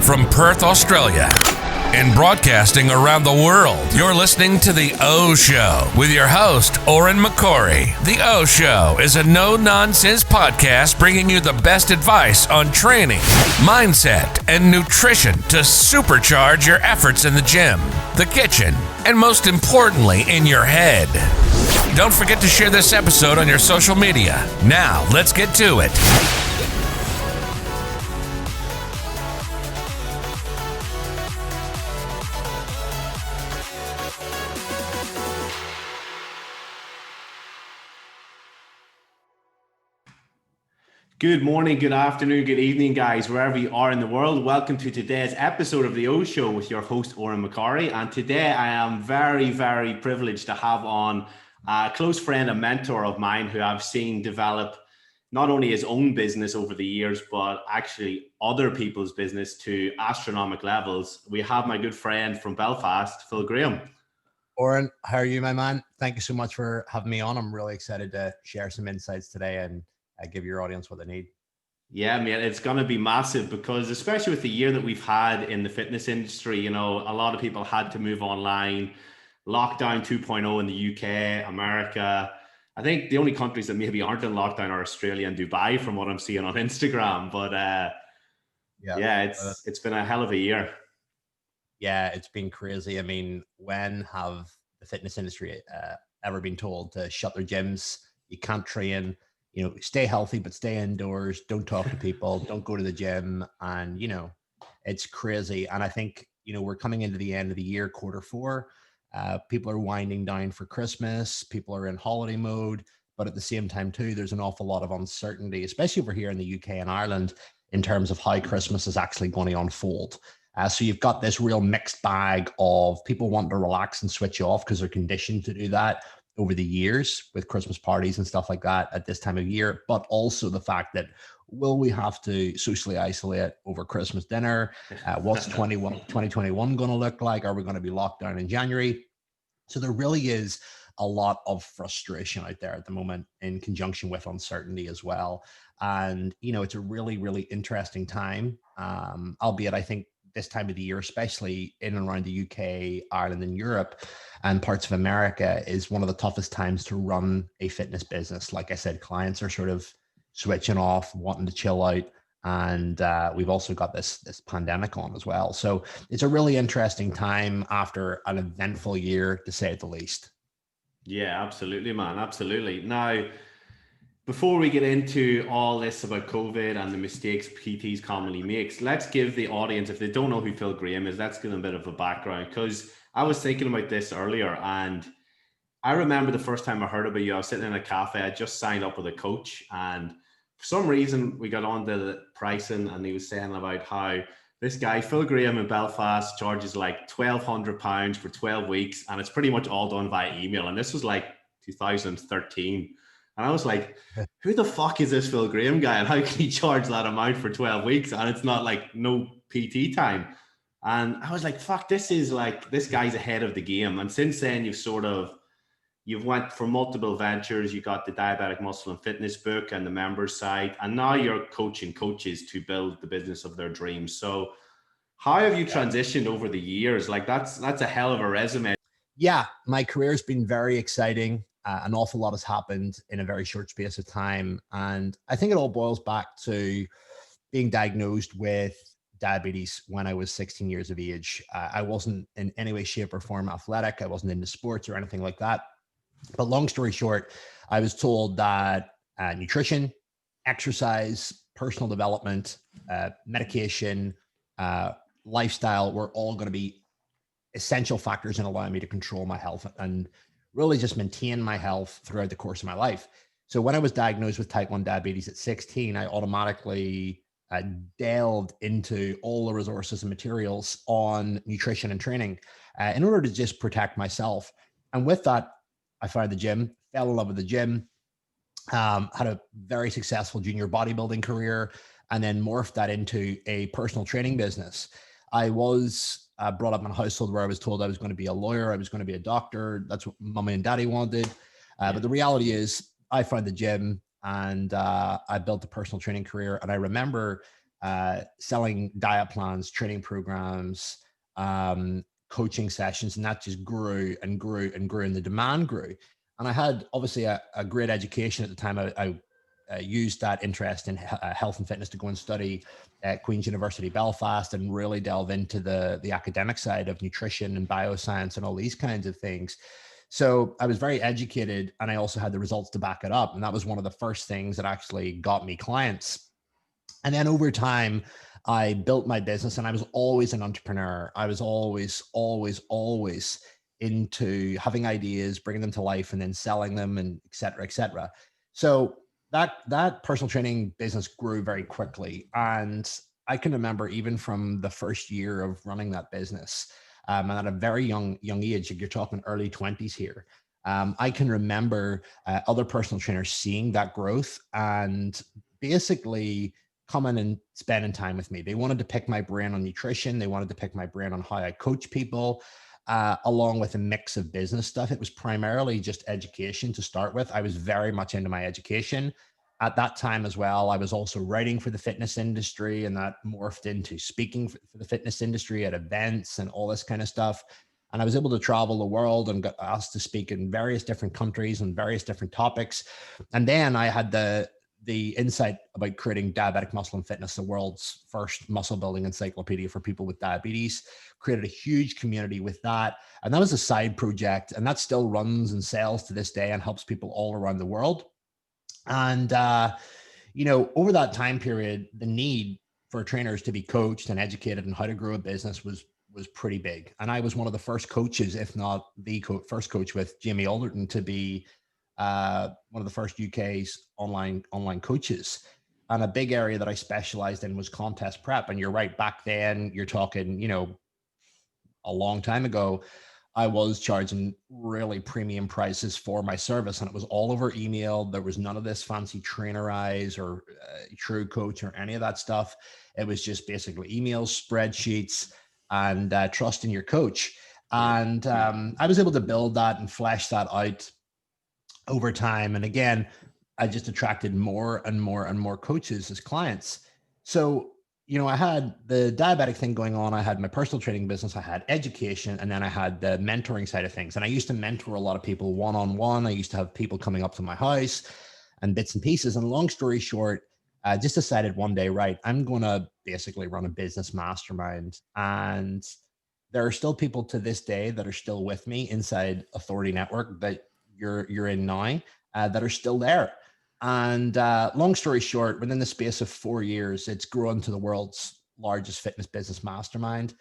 From Perth, Australia, and broadcasting around the world, you're listening to The O Show with your host, Oren McCory. The O Show is a no-nonsense podcast bringing you the best advice on training, mindset, and nutrition to supercharge your efforts in the gym, the kitchen, and most importantly, in your head. Don't forget to share this episode on your social media. Now, let's get to it. Good morning, good afternoon, good evening, guys, wherever you are in the world. Welcome to today's episode of The O Show with your host, Oren McCory. And today I am very, very privileged to have on a close friend, a mentor of mine who I've seen develop not only his own business over the years, but actually other people's business to astronomical levels. We have my good friend from Belfast, Phil Graham. Oren, how are you, my man? Thank you so much for having me on. I'm really excited to share some insights today and give your audience what they need. Yeah, man, it's going to be massive because especially with the year that we've had in the fitness industry, you know, a lot of people had to move online, lockdown 2.0 in the UK, America. I think the only countries that maybe aren't in lockdown are Australia and Dubai from what I'm seeing on Instagram. But it's been a hell of a year. Yeah, it's been crazy. I mean, when have the fitness industry ever been told to shut their gyms? You can't train. You know, stay healthy, but stay indoors. Don't talk to people. Don't go to the gym. And, you know, it's crazy. And I think, you know, we're coming into the end of the year, quarter four. People are winding down for Christmas. People are in holiday mode. But at the same time, too, there's an awful lot of uncertainty, especially over here in the UK and Ireland, in terms of how Christmas is actually going to unfold. So you've got this real mixed bag of people wanting to relax and switch off because they're conditioned to do that over the years with Christmas parties and stuff like that at this time of year, but also the fact that will we have to socially isolate over Christmas dinner? What's 2021 going to look like? Are we going to be locked down in January? So there really is a lot of frustration out there at the moment in conjunction with uncertainty as well. And, you know, it's a really, really interesting time, albeit I think this time of the year, especially in and around the UK, Ireland, and Europe, and parts of America, is one of the toughest times to run a fitness business. Like I said, clients are sort of switching off, wanting to chill out. And we've also got this pandemic on as well. So it's a really interesting time after an eventful year, to say the least. Yeah, absolutely, man. Absolutely. Now, before we get into all this about COVID and the mistakes PTs commonly makes, let's give the audience, if they don't know who Phil Graham is, let's give them a bit of a background. Because I was thinking about this earlier, and I remember the first time I heard about you, I was sitting in a cafe, I just signed up with a coach, and for some reason we got on to the pricing, and he was saying about how this guy, Phil Graham in Belfast, charges like £1,200 for 12 weeks, and it's pretty much all done via email. And this was like 2013. And I was like, who the fuck is this Phil Graham guy? And how can he charge that amount for 12 weeks? And it's not like no PT time. And I was like, fuck, this guy's ahead of the game. And since then, you've went for multiple ventures. You got the Diabetic Muscle and Fitness book and the members site. And now you're coaching coaches to build the business of their dreams. So how have you transitioned over the years? Like that's a hell of a resume. Yeah, my career has been very exciting. An awful lot has happened in a very short space of time. And I think it all boils back to being diagnosed with diabetes when I was 16 years of age. I wasn't in any way, shape, or form athletic. I wasn't into sports or anything like that. But long story short, I was told that nutrition, exercise, personal development, medication, lifestyle were all going to be essential factors in allowing me to control my health and really just maintain my health throughout the course of my life. So when I was diagnosed with type 1 diabetes at 16, I automatically delved into all the resources and materials on nutrition and training in order to just protect myself. And with that, I found the gym, fell in love with the gym, had a very successful junior bodybuilding career, and then morphed that into a personal training business. I was brought up in a household where I was told I was going to be a lawyer, I was going to be a doctor. That's what mommy and daddy wanted. But the reality is I found the gym and I built a personal training career. And I remember selling diet plans, training programs, coaching sessions, and that just grew and grew and grew, and the demand grew. And I had obviously a great education at the time. I used that interest in health and fitness to go and study at Queen's University Belfast and really delve into the academic side of nutrition and bioscience and all these kinds of things. So I was very educated, and I also had the results to back it up. And that was one of the first things that actually got me clients. And then over time, I built my business, and I was always an entrepreneur. I was always into having ideas, bringing them to life, and then selling them, and et cetera, et cetera. So that personal training business grew very quickly. And I can remember even from the first year of running that business, and at a very young age, you're talking early 20s here. I can remember other personal trainers seeing that growth and basically coming and spending time with me. They wanted to pick my brain on nutrition. They wanted to pick my brain on how I coach people, along with a mix of business stuff. It was primarily just education to start with. I was very much into my education. At that time as well, I was also writing for the fitness industry, and that morphed into speaking for the fitness industry at events and all this kind of stuff. And I was able to travel the world and got asked to speak in various different countries on various different topics. And then I had the insight about creating Diabetic Muscle and Fitness, the world's first muscle building encyclopedia for people with diabetes. Created a huge community with that. And that was a side project, and that still runs and sells to this day and helps people all around the world. And, over that time period, the need for trainers to be coached and educated on how to grow a business was pretty big. And I was one of the first coaches, if not the first coach, with Jamie Alderton to be one of the first UK's online coaches. And a big area that I specialized in was contest prep. And you're right, back then, you're talking, a long time ago, I was charging really premium prices for my service, and it was all over email. There was none of this fancy Trainerize or True Coach or any of that stuff. It was just basically emails, spreadsheets, and trust in your coach. And I was able to build that and flesh that out over time. And again, I just attracted more and more and more coaches as clients. So I had the diabetic thing going on. I had my personal training business, I had education, and then I had the mentoring side of things. And I used to mentor a lot of people one-on-one. I used to have people coming up to my house and bits and pieces. And long story short, I just decided one day, right, I'm going to basically run a business mastermind. And there are still people to this day that are still with me inside Authority Network that you're in now, that are still there. And long story short, within the space of 4 years, it's grown to the world's largest fitness business mastermind.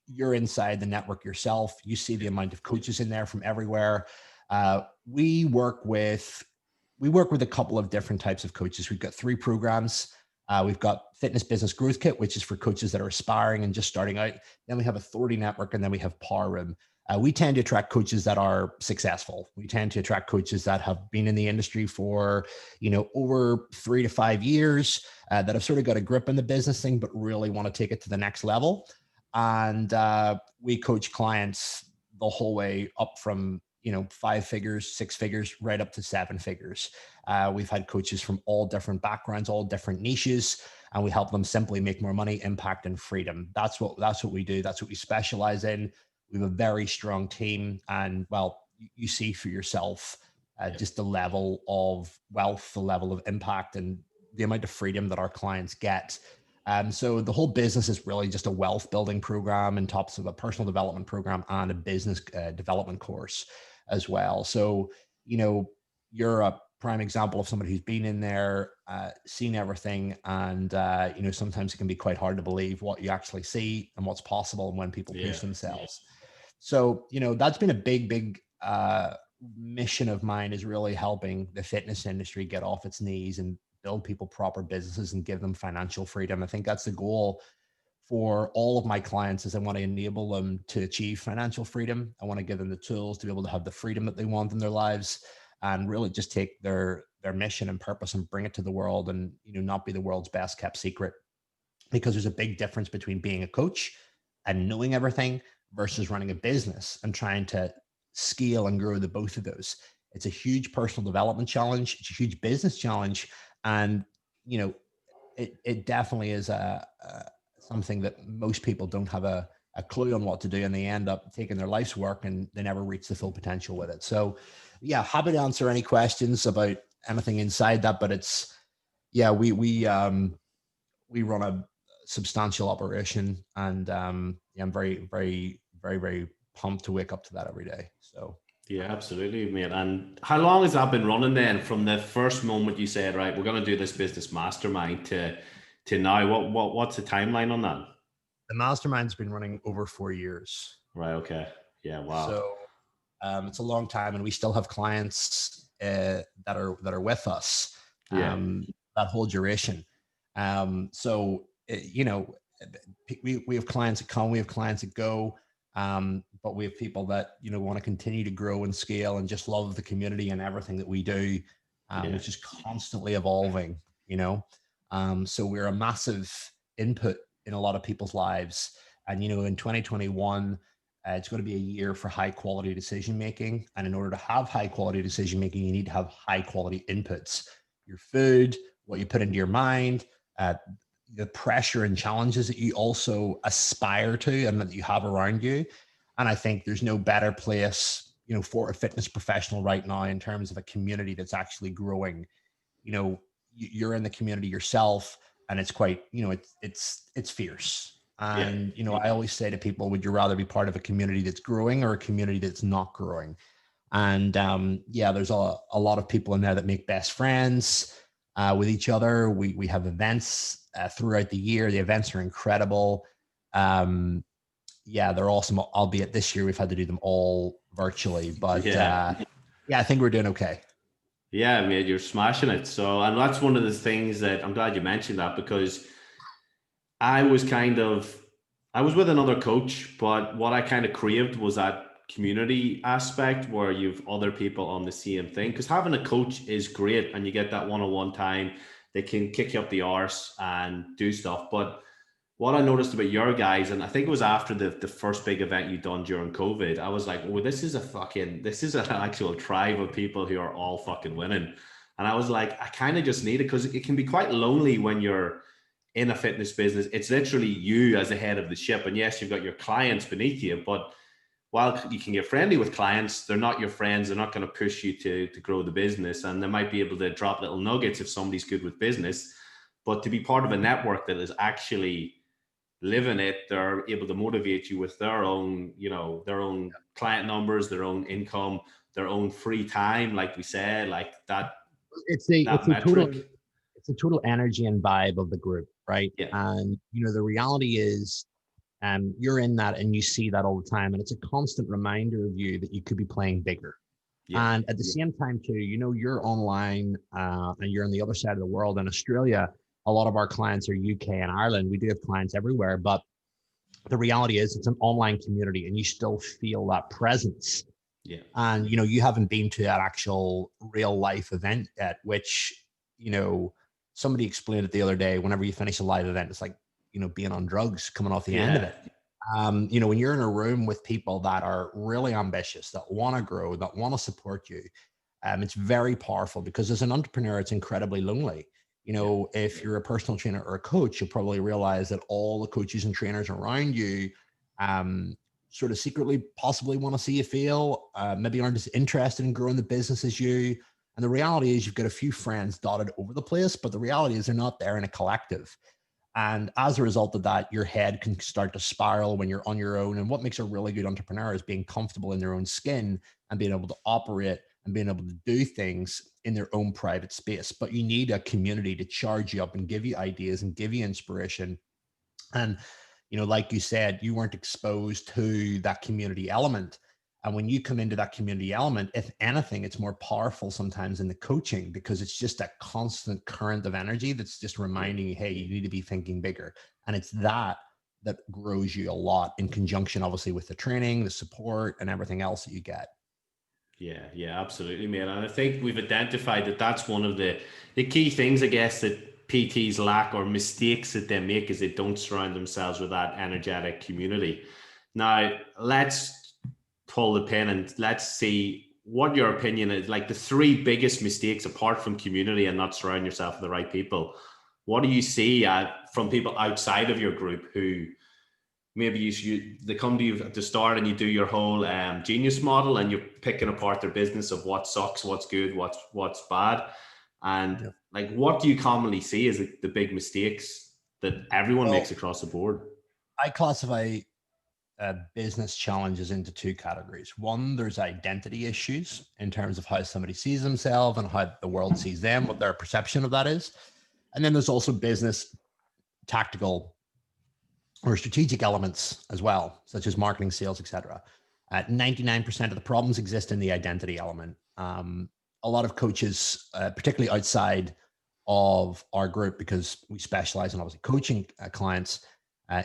You're inside the network yourself. You see the amount of coaches in there from everywhere. We work with a couple of different types of coaches. We've got 3 programs. We've got Fitness Business Growth Kit, which is for coaches that are aspiring and just starting out. Then we have Authority Network, and then we have Power Room. We tend to attract coaches that are successful. We tend to attract coaches that have been in the industry for, over 3 to 5 years, that have sort of got a grip in the business thing, but really want to take it to the next level. And we coach clients the whole way up from, 5 figures, 6 figures, right up to 7 figures. We've had coaches from all different backgrounds, all different niches, and we help them simply make more money, impact, and freedom. That's what we do. That's what we specialize in. We have a very strong team, and you see for yourself just the level of wealth, the level of impact, and the amount of freedom that our clients get. So the whole business is really just a wealth building program on top of a personal development program and a business development course as well. So, you're a prime example of somebody who's been in there, seen everything. And, sometimes it can be quite hard to believe what you actually see and what's possible and when people push themselves. So, that's been a big mission of mine, is really helping the fitness industry get off its knees and build people proper businesses and give them financial freedom. I think that's the goal for all of my clients, is I want to enable them to achieve financial freedom. I want to give them the tools to be able to have the freedom that they want in their lives, and really just take their mission and purpose and bring it to the world, and, not be the world's best kept secret. Because there's a big difference between being a coach and knowing everything versus running a business and trying to scale and grow the both of those. It's a huge personal development challenge. It's a huge business challenge. And, it definitely is something that most people don't have a clue on what to do, and they end up taking their life's work and they never reach the full potential with it. So yeah, happy to answer any questions about anything inside that, but it's, yeah, we run a substantial operation, and yeah, I'm very, very, very, very pumped to wake up to that every day. So Yeah, absolutely, mate. And how long has that been running then? From the first moment you said, right, we're going to do this business mastermind to now, what's the timeline on that? the mastermind's been running over 4 years. Right. Okay. Yeah. Wow. So it's a long time, and we still have clients that are with us Yeah. that whole duration. So you know, we have clients that come, we have clients that go, but we have people that, you know, want to continue to grow and scale and just love the community and everything that we do, which is constantly evolving. You know, so we're a massive input in a lot of people's lives, and you know, in 2021. It's going to be a year for high quality decision making. And in order to have high quality decision making, you need to have high quality inputs. Your food, what you put into your mind, the pressure and challenges that you also aspire to and that you have around you. And I think there's no better place, you know, for a fitness professional right now in terms of a community that's actually growing. You know, you're in the community yourself, and it's quite, you know, it's fierce. And, you know, I always say to people, would you rather be part of a community that's growing or a community that's not growing? And yeah, there's a lot of people in there that make best friends with each other. We have events throughout the year. The events are incredible. Yeah, they're awesome. Albeit this year we've had to do them all virtually, but yeah, I think we're doing okay. Yeah, mate, you're smashing it. So, and that's one of the things that I'm glad you mentioned that, because I was with another coach, but what I kind of craved was that community aspect where you've other people on the same thing. Because having a coach is great, and you get that one-on-one time. They can kick you up the arse and do stuff. But what I noticed about your guys, and I think it was after the first big event you done during COVID, I was like, oh, this is an actual tribe of people who are all fucking winning. And I was like, I kind of just need it, because it can be quite lonely when you're in a fitness business. It's literally you as the head of the ship. And yes, you've got your clients beneath you, but while you can get friendly with clients, they're not your friends. They're not going to push you to grow the business. And they might be able to drop little nuggets if somebody's good with business. But to be part of a network that is actually living it, they're able to motivate you with their own, you know, their own client numbers, their own income, their own free time, like we said, like that. It's a total energy and vibe of the group, right? Yeah. And you know, the reality is, you're in that and you see that all the time, and it's a constant reminder of you that you could be playing bigger. Yeah. And at the same time too, you know, you're online and you're on the other side of the world. In Australia, a lot of our clients are UK and Ireland. We do have clients everywhere, but the reality is it's an online community and you still feel that presence. Yeah. And, you know, you haven't been to that actual real life event yet, which, you know, somebody explained it the other day. Whenever you finish a live event, it's like, you know, being on drugs coming off the end of it. You know, when you're in a room with people that are really ambitious, that want to grow, that want to support you, it's very powerful, because as an entrepreneur, it's incredibly lonely. You know, if you're a personal trainer or a coach, you'll probably realize that all the coaches and trainers around you sort of secretly possibly want to see you fail, maybe aren't as interested in growing the business as you. And the reality is you've got a few friends dotted over the place, but the reality is they're not there in a collective. And as a result of that, your head can start to spiral when you're on your own. And what makes a really good entrepreneur is being comfortable in their own skin and being able to operate and being able to do things in their own private space. But you need a community to charge you up and give you ideas and give you inspiration. And, you know, like you said, you weren't exposed to that community element. And when you come into that community element, if anything, it's more powerful sometimes in the coaching, because it's just a constant current of energy that's just reminding you, hey, you need to be thinking bigger. And it's that grows you a lot, in conjunction, obviously, with the training, the support, and everything else that you get. Yeah, absolutely, mate. And I think we've identified that that's one of the key things, I guess, that PTs lack, or mistakes that they make, is they don't surround themselves with that energetic community. Now, let's pull the pin and let's see what your opinion is. Like, the three biggest mistakes, apart from community and not surrounding yourself with the right people, what do you see from people outside of your group who maybe they come to you at the start and you do your whole genius model and you're picking apart their business of what sucks, what's good, what's bad. And like, what do you commonly see as the big mistakes that everyone makes across the board? I classify business challenges into two categories. One, there's identity issues in terms of how somebody sees themselves and how the world sees them, what their perception of that is. And then there's also business tactical or strategic elements as well, such as marketing, sales, etc. 99% of the problems exist in the identity element. A lot of coaches, particularly outside of our group, because we specialize in obviously coaching clients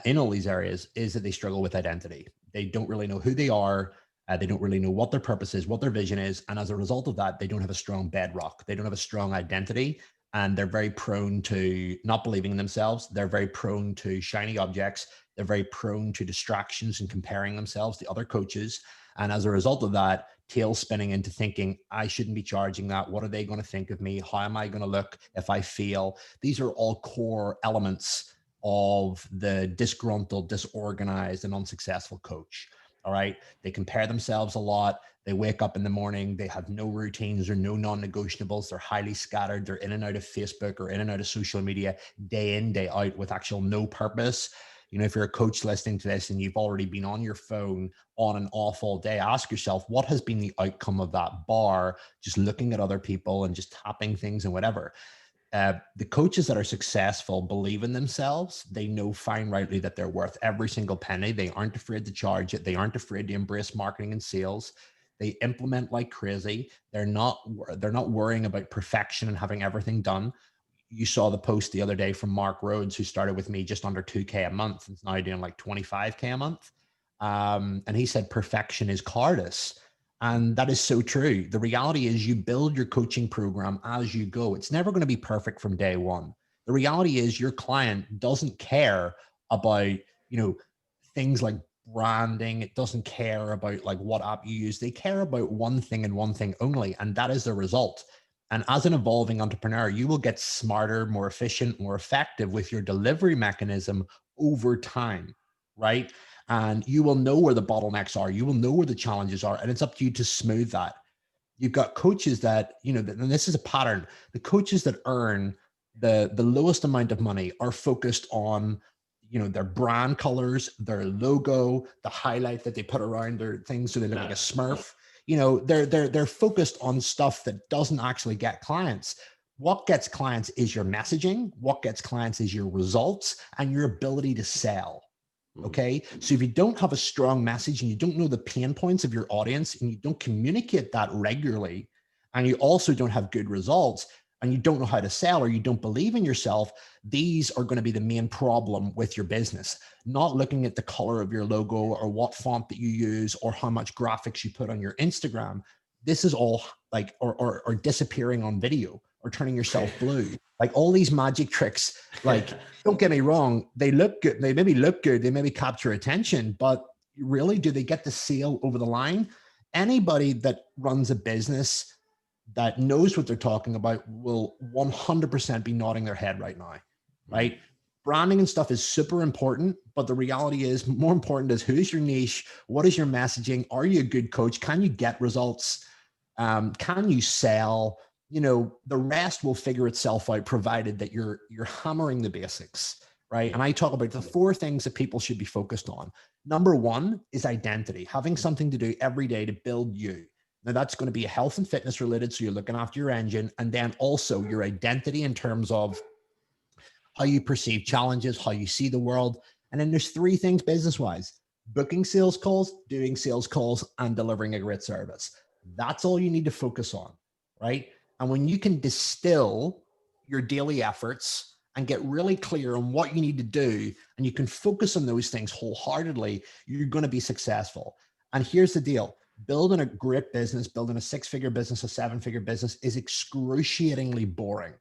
in all these areas, is that they struggle with identity. They don't really know who they are. They don't really know what their purpose is, what their vision is. And as a result of that, they don't have a strong bedrock. They don't have a strong identity. And they're very prone to not believing in themselves. They're very prone to shiny objects. They're very prone to distractions and comparing themselves to other coaches. And as a result of that, tail spinning into thinking, I shouldn't be charging that. What are they going to think of me? How am I going to look if I fail? These are all core elements of the disgruntled, disorganized, and unsuccessful coach. All right. They compare themselves a lot. They wake up in the morning. They have no routines or no non-negotiables. They're highly scattered. They're in and out of Facebook or in and out of social media day in, day out with actual no purpose. You know, if you're a coach listening to this and you've already been on your phone on and off all day, ask yourself, what has been the outcome of that bar? Just looking at other people and just tapping things and whatever. The coaches that are successful believe in themselves. They know fine rightly that they're worth every single penny. They aren't afraid to charge it. They aren't afraid to embrace marketing and sales. They implement like crazy. They're not worrying about perfection and having everything done. You saw the post the other day from Mark Rhodes, who started with me just under 2K a month and is now doing like 25K a month. And he said perfection is cowardice. And that is so true. The reality is you build your coaching program as you go. It's never going to be perfect from day one. The reality is your client doesn't care about, you know, things like branding. It doesn't care about like what app you use. They care about one thing and one thing only, and that is the result. And as an evolving entrepreneur, you will get smarter, more efficient, more effective with your delivery mechanism over time, right? And you will know where the bottlenecks are. You will know where the challenges are. And it's up to you to smooth that. You've got coaches that, you know, and this is a pattern. The coaches that earn the lowest amount of money are focused on, you know, their brand colors, their logo, the highlight that they put around their things so they look like a Smurf. You know, they're focused on stuff that doesn't actually get clients. What gets clients is your messaging. What gets clients is your results and your ability to sell. Okay. So if you don't have a strong message and you don't know the pain points of your audience and you don't communicate that regularly, and you also don't have good results and you don't know how to sell or you don't believe in yourself, these are going to be the main problem with your business. Not looking at the color of your logo or what font that you use or how much graphics you put on your Instagram. This is all like, or disappearing on video or turning yourself blue. Like all these magic tricks, like, don't get me wrong, they look good. They maybe look good. They maybe capture attention, but really, do they get the sale over the line? Anybody that runs a business that knows what they're talking about will 100% be nodding their head right now, right? Branding and stuff is super important, but the reality is more important is who's your niche? What is your messaging? Are you a good coach? Can you get results? Can you sell? You know, the rest will figure itself out, provided that you're hammering the basics, right? And I talk about the 4 things that people should be focused on. Number 1 is identity, having something to do every day to build you. Now that's going to be health and fitness related. So you're looking after your engine, and then also your identity in terms of how you perceive challenges, how you see the world. And then there's 3 things business-wise: booking sales calls, doing sales calls, and delivering a great service. That's all you need to focus on, right? And when you can distill your daily efforts and get really clear on what you need to do, and you can focus on those things wholeheartedly, you're going to be successful. And here's the deal. Building a great business, building a 6-figure business, a 7-figure business is excruciatingly boring,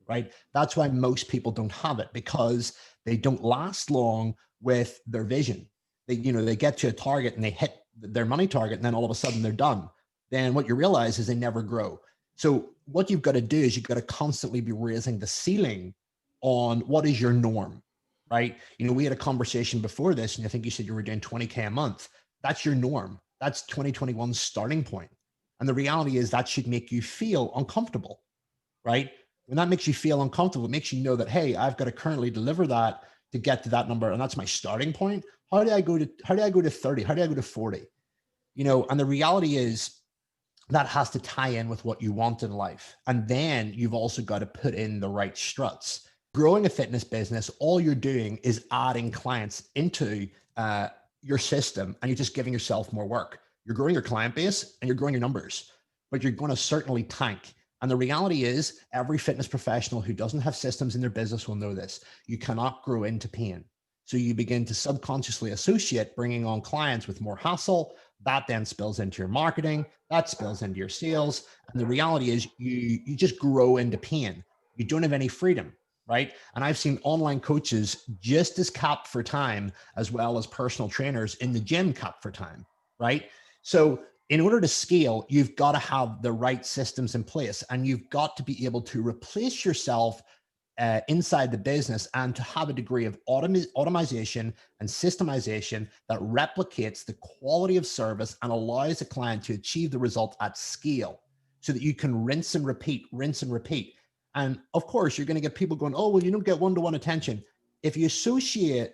right? That's why most people don't have it, because they don't last long with their vision. They get to a target and they hit their money target, and then all of a sudden they're done. Then what you realize is they never grow. So what you've got to do is you've got to constantly be raising the ceiling on what is your norm, right? We had a conversation before this, and I think you said you were doing 20K a month. That's your norm. That's 2021's starting point. And the reality is that should make you feel uncomfortable, right? When that makes you feel uncomfortable, it makes you know that, hey, I've got to currently deliver that to get to that number. And that's my starting point. How do I go to 30? How do I go to 40? And the reality is that has to tie in with what you want in life. And then you've also got to put in the right struts. Growing a fitness business, all you're doing is adding clients into your system, and you're just giving yourself more work. You're growing your client base and you're growing your numbers, but you're going to certainly tank. And the reality is every fitness professional who doesn't have systems in their business will know this. You cannot grow into pain. So you begin to subconsciously associate bringing on clients with more hassle. That then spills into your marketing. That spills into your sales. And the reality is you just grow into pain. You don't have any freedom, right? And I've seen online coaches just as capped for time as well as personal trainers in the gym capped for time, right? So in order to scale, you've got to have the right systems in place, and you've got to be able to replace yourself inside the business and to have a degree of automation and systemization that replicates the quality of service and allows a client to achieve the result at scale so that you can rinse and repeat. And of course, you're going to get people going, oh, well, you don't get one-to-one attention. If you associate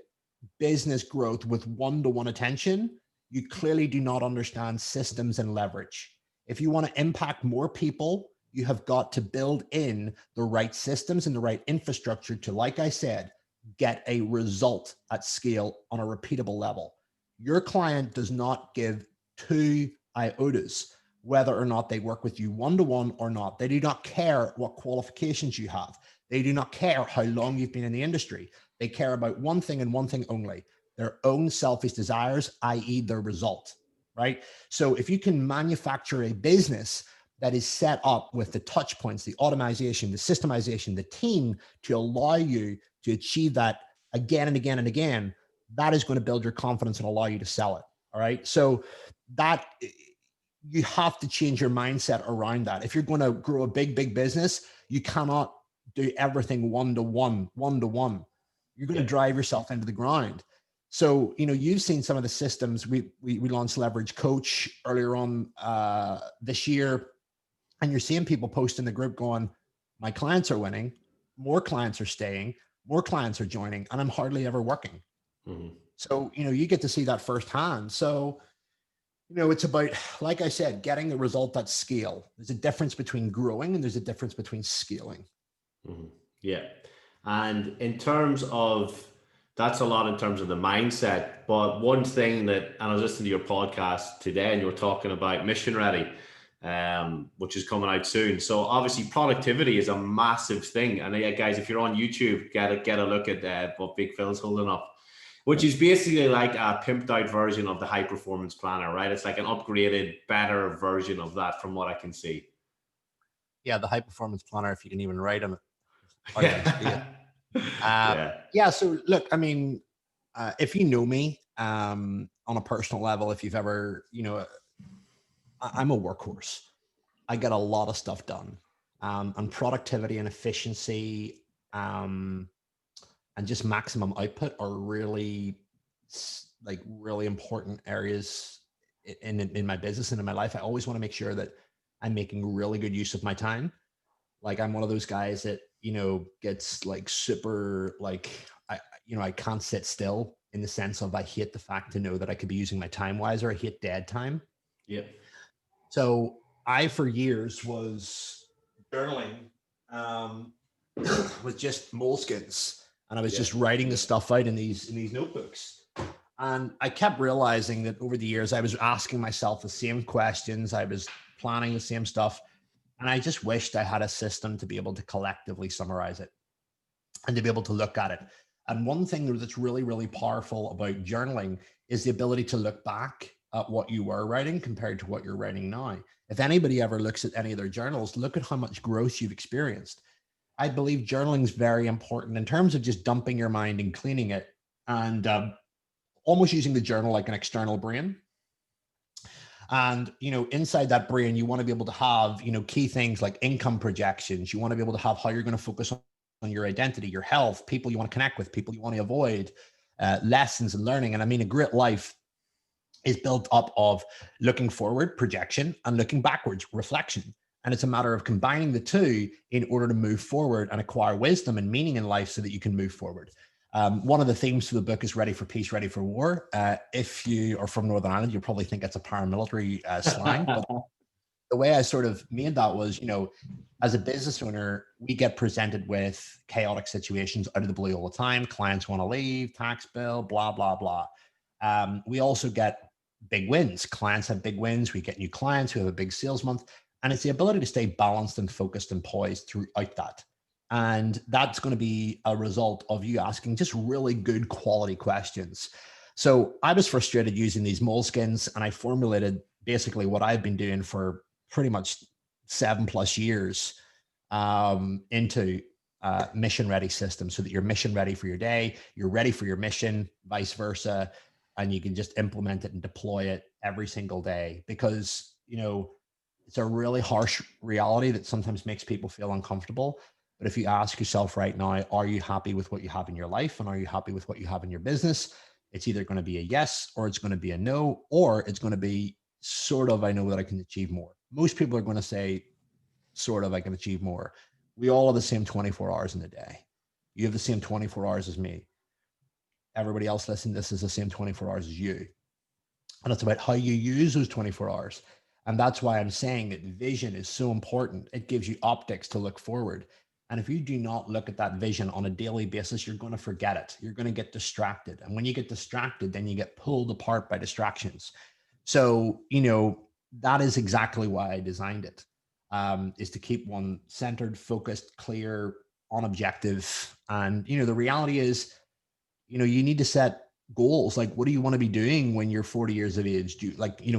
business growth with one-to-one attention, you clearly do not understand systems and leverage. If you want to impact more people, you have got to build in the right systems and the right infrastructure to, like I said, get a result at scale on a repeatable level. Your client does not give 2 iotas whether or not they work with you one-to-one or not. They do not care what qualifications you have. They do not care how long you've been in the industry. They care about one thing and one thing only: their own selfish desires, i.e. their result, right? So if you can manufacture a business that is set up with the touch points, the automation, the systemization, the team to allow you to achieve that again and again and again, that is going to build your confidence and allow you to sell it. All right. So that you have to change your mindset around that. If you're going to grow a big business, you cannot do everything one-to-one. You're going to drive yourself into the ground. So, you've seen some of the systems. We launched Leverage Coach earlier on this year, and you're seeing people post in the group going, my clients are winning, more clients are staying, more clients are joining, and I'm hardly ever working. Mm-hmm. So, you get to see that firsthand. So, it's about, like I said, getting the result at scale. There's a difference between growing and there's a difference between scaling. Mm-hmm. Yeah. And in terms of, that's a lot in terms of the mindset. But one thing that, and I was listening to your podcast today and you were talking about Mission Ready, which is coming out soon. So obviously productivity is a massive thing. And guys, if you're on YouTube, get a look at what Big Phil's holding up, which is basically like a pimped out version of the high performance planner, right? It's like an upgraded, better version of that from what I can see. Yeah, the high performance planner, if you can even write on it. Yeah. So look, I mean, if you know me on a personal level, if you've ever, I'm a workhorse. I get a lot of stuff done, and productivity and efficiency and just maximum output are really important areas in my business and in my life. I always want to make sure that I'm making really good use of my time. Like, I'm one of those guys that, gets like super, like, I can't sit still, in the sense of I hate the fact to know that I could be using my time wiser. I hate dead time. Yeah. So I, for years, was journaling with just moleskins, and I was just writing the stuff out in these notebooks. And I kept realizing that over the years, I was asking myself the same questions. I was planning the same stuff. And I just wished I had a system to be able to collectively summarize it and to be able to look at it. And one thing that's really, really powerful about journaling is the ability to look back at what you were writing compared to what you're writing now. If anybody ever looks at any of their journals, look at how much growth you've experienced. I believe journaling is very important in terms of just dumping your mind and cleaning it, and almost using the journal like an external brain. And, inside that brain, you want to be able to have, key things like income projections. You want to be able to have how you're going to focus on on your identity, your health, people you want to connect with, people you want to avoid, lessons and learning. And I mean, a great life is built up of looking forward, projection, and looking backwards, reflection. And it's a matter of combining the two in order to move forward and acquire wisdom and meaning in life so that you can move forward. One of the themes for the book is ready for peace, ready for war. If you are from Northern Ireland, you'll probably think that's a paramilitary slang. But the way I sort of made that was, as a business owner, we get presented with chaotic situations out of the blue all the time. Clients want to leave, tax bill, blah, blah, blah. We also get big wins. Clients have big wins. We get new clients who have a big sales month. And it's the ability to stay balanced and focused and poised throughout that. And that's going to be a result of you asking just really good quality questions. So I was frustrated using these moleskins, and I formulated basically what I've been doing for pretty much 7+ years into mission ready system, so that you're mission ready for your day, you're ready for your mission, vice versa, and you can just implement it and deploy it every single day. Because, it's a really harsh reality that sometimes makes people feel uncomfortable. But if you ask yourself right now, are you happy with what you have in your life? And are you happy with what you have in your business? It's either going to be a yes, or it's going to be a no, or it's going to be sort of, I know that I can achieve more. Most people are going to say, sort of, I can achieve more. We all have the same 24 hours in a day. You have the same 24 hours as me. Everybody else listening to this is the same 24 hours as you. And it's about how you use those 24 hours. And that's why I'm saying that vision is so important. It gives you optics to look forward. And if you do not look at that vision on a daily basis, you're going to forget it. You're going to get distracted. And when you get distracted, then you get pulled apart by distractions. So, that is exactly why I designed it, is to keep one centered, focused, clear, on objective. And, the reality is, you need to set goals. Like, what do you want to be doing when you're 40 years of age?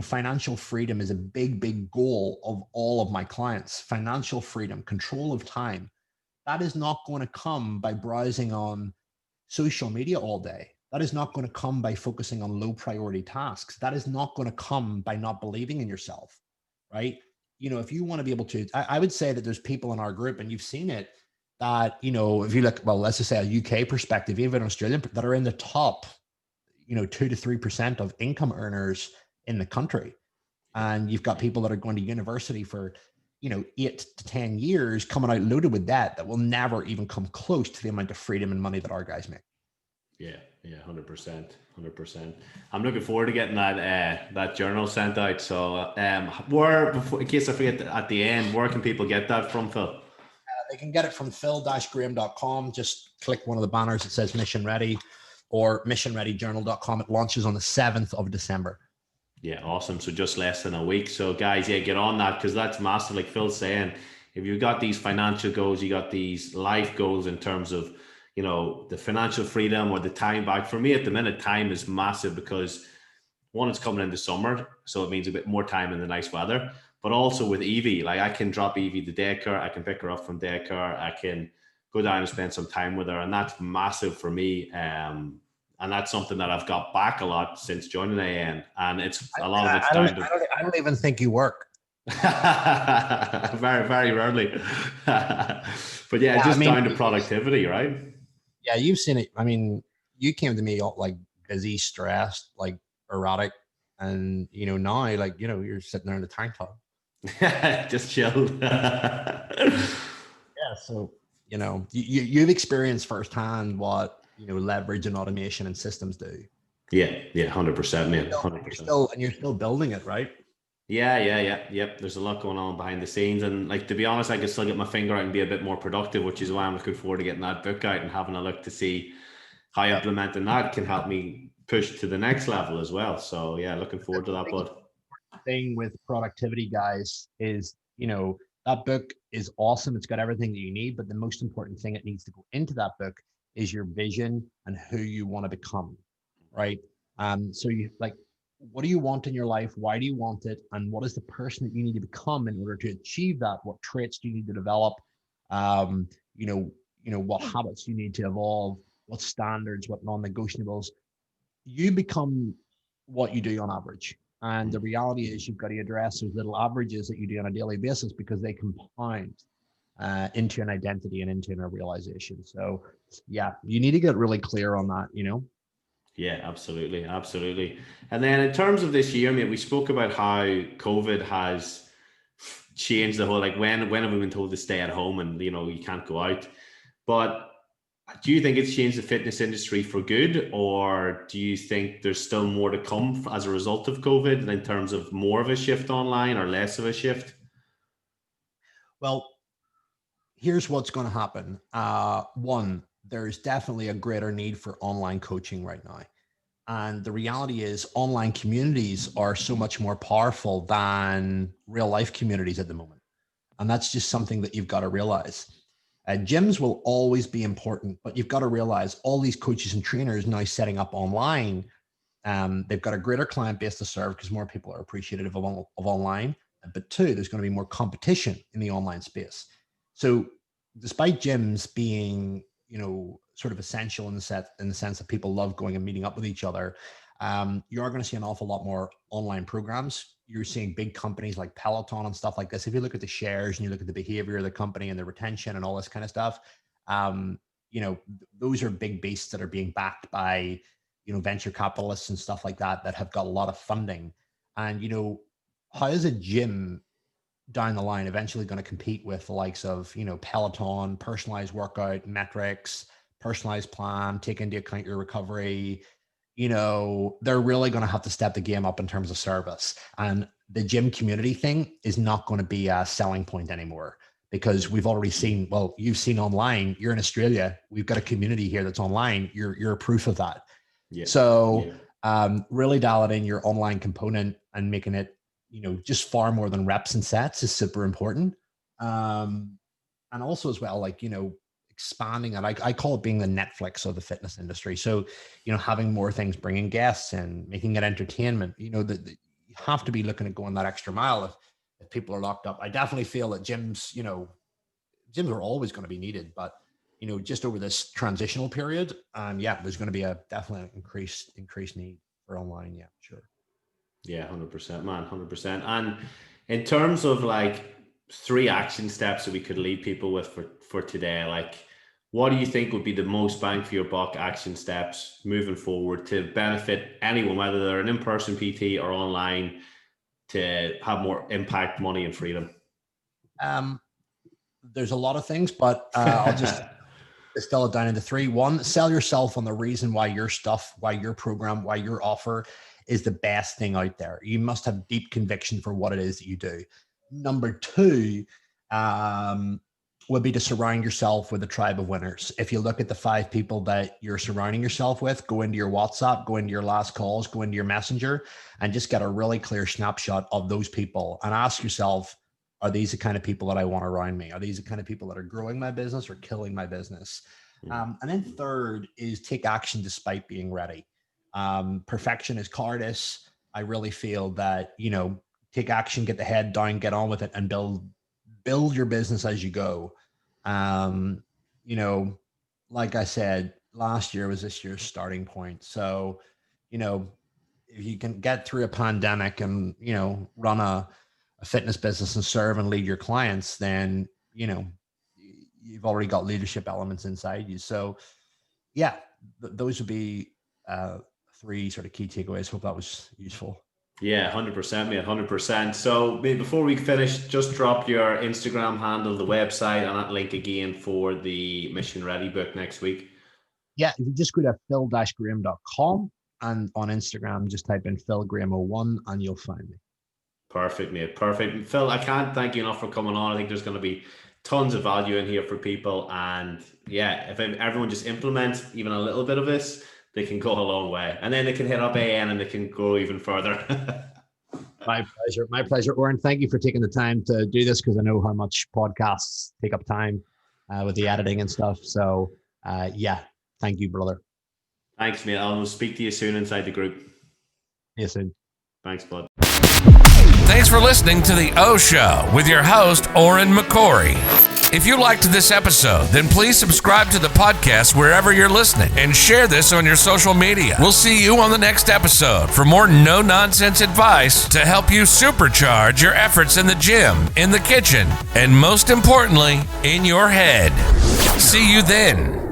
Financial freedom is a big, big goal of all of my clients. Financial freedom, control of time. That is not going to come by browsing on social media all day. That is not going to come by focusing on low priority tasks. That is not going to come by not believing in yourself, right? If you want to be able to, I would say that there's people in our group, and you've seen it, that, if you look, well, let's just say a UK perspective, even Australian, that are in the top, 2 to 3% of income earners in the country. And you've got people that are going to university for, 8 to 10 years, coming out loaded with debt that will never even come close to the amount of freedom and money that our guys make. Yeah, 100%. I'm looking forward to getting that journal sent out. So, in case I forget at the end, where can people get that from, Phil? They can get it from phil-graham.com. Just click one of the banners that says Mission Ready, or missionreadyjournal.com. It launches on the 7th of December. Yeah, awesome. So just less than a week. So guys, get on that, because that's massive. Like Phil's saying, if you've got these financial goals, you got these life goals in terms of, the financial freedom or the time back. For me at the minute, time is massive, because one, it's coming into summer, so it means a bit more time in the nice weather. But also with Evie, like I can drop Evie to daycare, I can pick her up from daycare, I can go down and spend some time with her, and that's massive for me. And that's something that I've got back a lot since joining AN, and it's a lot of it's down to. I don't even think you work. Very, very rarely. But down to productivity, right? Yeah, you've seen it. I mean, you came to me like busy, stressed, like erratic, and now you're sitting there in the tank top. Just chilled. Yeah, so you've experienced firsthand what leverage and automation and systems do. Yeah, 100%, man. 100%. And you're still building it, right? Yep. There's a lot going on behind the scenes, and like, to be honest, I can still get my finger out and be a bit more productive, which is why I'm looking forward to getting that book out and having a look to see how implementing that can help me push to the next level as well. So yeah, looking forward to that. But thing with productivity, guys, is that book is awesome. It's got everything that you need, but the most important thing that needs to go into that book is your vision and who you want to become, right? So you what do you want in your life? Why do you want it? And what is the person that you need to become in order to achieve that? What traits do you need to develop? What habits you need to evolve? What standards? What non-negotiables? You become what you do on average. And the reality is, you've got to address those little averages that you do on a daily basis, because they compound. into an identity and into a realization. So yeah, you need to get really clear on that, Yeah, absolutely. And then in terms of this year, mate, we spoke about how COVID has changed the whole, like when have we been told to stay at home and, you can't go out. But do you think it's changed the fitness industry for good, or do you think there's still more to come as a result of COVID in terms of more of a shift online or less of a shift? Well, here's what's going to happen. One, there's definitely a greater need for online coaching right now. And the reality is online communities are so much more powerful than real life communities at the moment. And that's just something that you've got to realize. Gyms will always be important, but you've got to realize all these coaches and trainers now setting up online. They've got a greater client base to serve because more people are appreciative of online. But two, there's going to be more competition in the online space. So despite gyms being, sort of essential in the sense that people love going and meeting up with each other, you are going to see an awful lot more online programs. You're seeing big companies like Peloton and stuff like this. If you look at the shares and you look at the behavior of the company and the retention and all this kind of stuff, those are big beasts that are being backed by, venture capitalists and stuff like that have got a lot of funding. And, how is a gym down the line eventually going to compete with the likes of, Peloton, personalized workout metrics, personalized plan, take into account your recovery? They're really going to have to step the game up in terms of service. And the gym community thing is not going to be a selling point anymore, because we've already seen, well, you've seen online, you're in Australia, we've got a community here that's online. You're a proof of that. Yeah. So really dialing in your online component and making it, just far more than reps and sets is super important. And also as well, expanding it. I call it being the Netflix of the fitness industry. So, having more things, bringing guests and making it entertainment, that you have to be looking at going that extra mile if people are locked up. I definitely feel that gyms are always going to be needed, but, just over this transitional period, there's going to be definitely increased need for online. Yeah, sure. Yeah, 100%, man, 100%. And in terms of 3 action steps that we could leave people with for today, what do you think would be the most bang for your buck action steps moving forward to benefit anyone, whether they're an in-person PT or online, to have more impact, money, and freedom? There's a lot of things, but I'll just distill it down into 3. 1, sell yourself on the reason why your stuff, why your program, why your offer is the best thing out there. You must have deep conviction for what it is that you do. Number 2 would be to surround yourself with a tribe of winners. If you look at the 5 people that you're surrounding yourself with, go into your WhatsApp, go into your last calls, go into your Messenger, and just get a really clear snapshot of those people and ask yourself, are these the kind of people that I want around me? Are these the kind of people that are growing my business or killing my business? And then 3rd is take action despite being ready. Perfection is cowardice. I really feel that, take action, get the head down, get on with it, and build your business as you go. Like I said, last year was this year's starting point. So, if you can get through a pandemic and, run a fitness business and serve and lead your clients, then, you've already got leadership elements inside you. So yeah, those would be 3 sort of key takeaways. Hope that was useful. Yeah, 100%, mate, 100%. So before we finish, just drop your Instagram handle, the website, and that link again for the Mission Ready book next week. Yeah, if you just go to phil-graham.com, and on Instagram, just type in philgraham01 and you'll find me. Perfect, mate. Perfect. Phil, I can't thank you enough for coming on. I think there's going to be tons of value in here for people. And yeah, if everyone just implements even a little bit of this, they can go a long way. And then they can hit up AN and they can go even further. My pleasure. Oren, thank you for taking the time to do this, because I know how much podcasts take up time with the editing and stuff. So thank you, brother. Thanks, mate. I'll speak to you soon inside the group. See you soon. Thanks, bud. Thanks for listening to The O Show with your host, Oren McCory. If you liked this episode, then please subscribe to the podcast wherever you're listening and share this on your social media. We'll see you on the next episode for more no-nonsense advice to help you supercharge your efforts in the gym, in the kitchen, and most importantly, in your head. See you then.